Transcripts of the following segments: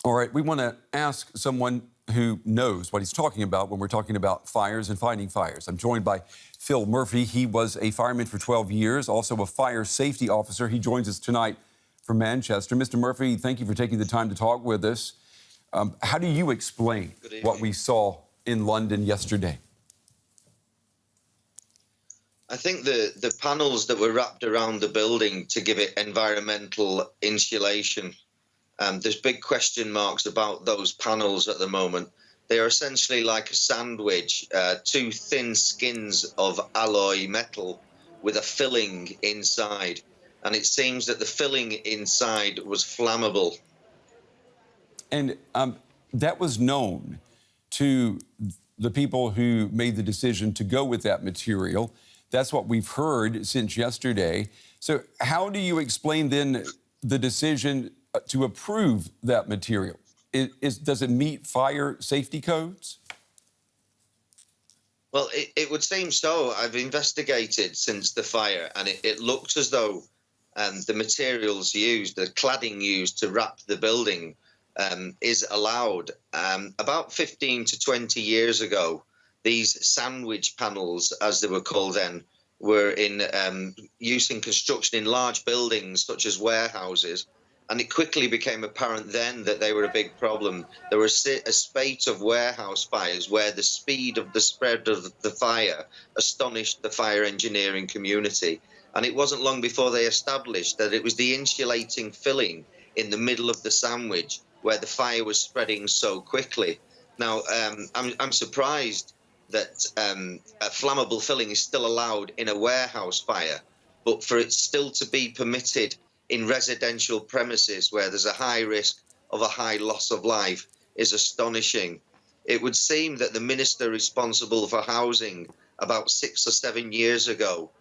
All right, we want to ask someone who knows what he's talking about when we're talking about fires and fighting fires. I'm joined by Phil Murphy. He was a fireman for 12 years, also a fire safety officer. He joins us tonight from Manchester. Mr. Murphy, thank you for taking the time to talk with us. How do you explain what we saw in London yesterday? I think the panels that were wrapped around the building to give it environmental insulation, there's big question marks about those panels at the moment. They are essentially like a sandwich, two thin skins of alloy metal with a filling inside. And it seems that the filling inside was flammable. And that was known to the people who made the decision to go with that material. That's what we've heard since yesterday. So how do you explain then the decision to approve that material? Does it meet fire safety codes? Well, it would seem so. I've investigated since the fire, and it looks as though the materials used, the cladding used to wrap the building is allowed. About 15 to 20 years ago, these sandwich panels, as they were called then, were in use in construction in large buildings such as warehouses. And it quickly became apparent then that they were a big problem. There were a spate of warehouse fires where the speed of the spread of the fire astonished the fire engineering community. And it wasn't long before they established that it was the insulating filling in the middle of the sandwich where the fire was spreading so quickly. Now, I'm surprised that a flammable filling is still allowed in a warehouse fire, but for it still to be permitted in residential premises where there's a high risk of a high loss of life is astonishing. It would seem that the minister responsible for housing about 6 or 7 years ago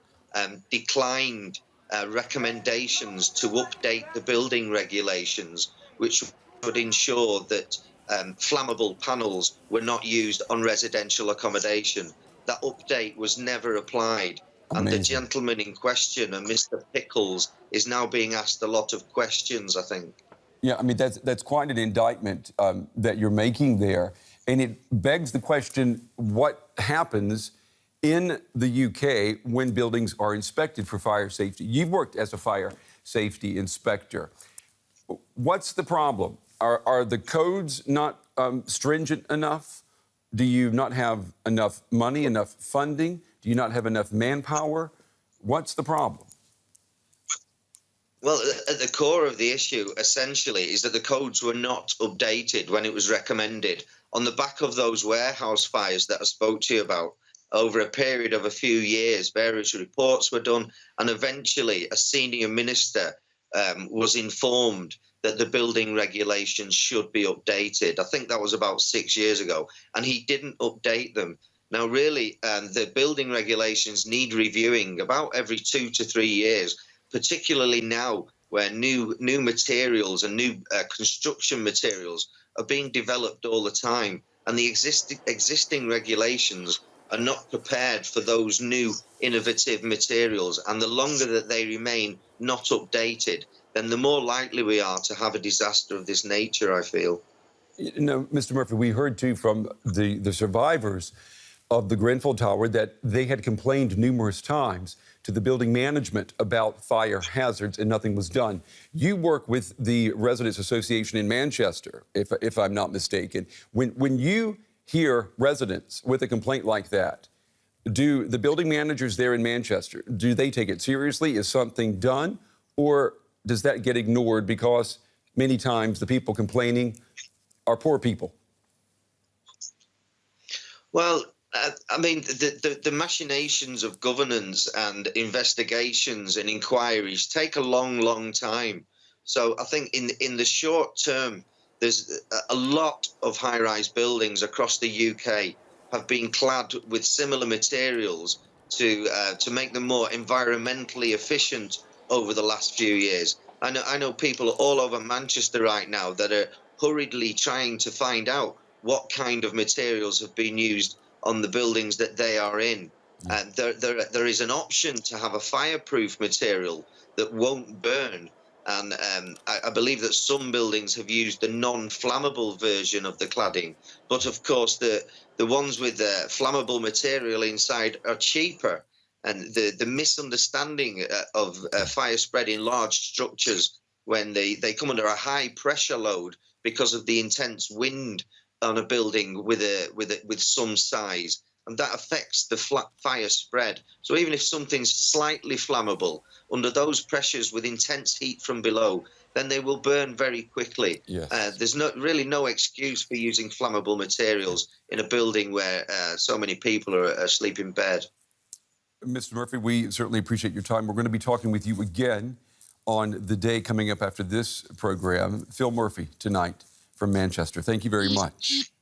declined recommendations to update the building regulations, which would ensure that flammable panels were not used on residential accommodation. That update was never applied. And the gentleman in question, Mr. Pickles, is now being asked a lot of questions, I think. Yeah, I mean, that's quite an indictment that you're making there. And it begs the question, what happens in the UK when buildings are inspected for fire safety? You've worked as a fire safety inspector. What's the problem? Are the codes not stringent enough? Do you not have enough money, enough funding? Do you not have enough manpower? What's the problem? Well, at the core of the issue, essentially, is that the codes were not updated when it was recommended. On the back of those warehouse fires that I spoke to you about, over a period of a few years, various reports were done, and eventually a senior minister was informed that the building regulations should be updated. I think that was about 6 years ago, and he didn't update them. Now, really, the building regulations need reviewing about every 2 to 3 years, particularly now where new materials and new construction materials are being developed all the time. And the existing regulations are not prepared for those new innovative materials. And the longer that they remain not updated, then the more likely we are to have a disaster of this nature, I feel. You know, Mr. Murphy, we heard, too, from the survivors of the Grenfell Tower that they had complained numerous times to the building management about fire hazards and nothing was done. You work with the Residents Association in Manchester, if I'm not mistaken. When you hear residents with a complaint like that, do the building managers there in Manchester, do they take it seriously? Is something done? Or does that get ignored because many times the people complaining are poor people? Well, I mean, the machinations of governance and investigations and inquiries take a long, long time. So I think in the short term, there's a lot of high-rise buildings across the UK have been clad with similar materials to make them more environmentally efficient over the last few years. I know people all over Manchester right now that are hurriedly trying to find out what kind of materials have been used on the buildings that they are in. And there is an option to have a fireproof material that won't burn. And I believe that some buildings have used the non-flammable version of the cladding. But of course, the ones with flammable material inside are cheaper. And the misunderstanding of fire spread in large structures when they come under a high pressure load because of the intense wind on a building with some size, and that affects the fire spread. So even if something's slightly flammable, under those pressures with intense heat from below, then they will burn very quickly. Yes. There's really no excuse for using flammable materials in a building where so many people are asleep in bed. Mr. Murphy, we certainly appreciate your time. We're going to be talking with you again on the day coming up after this program. Phil Murphy tonight from Manchester. Thank you very much.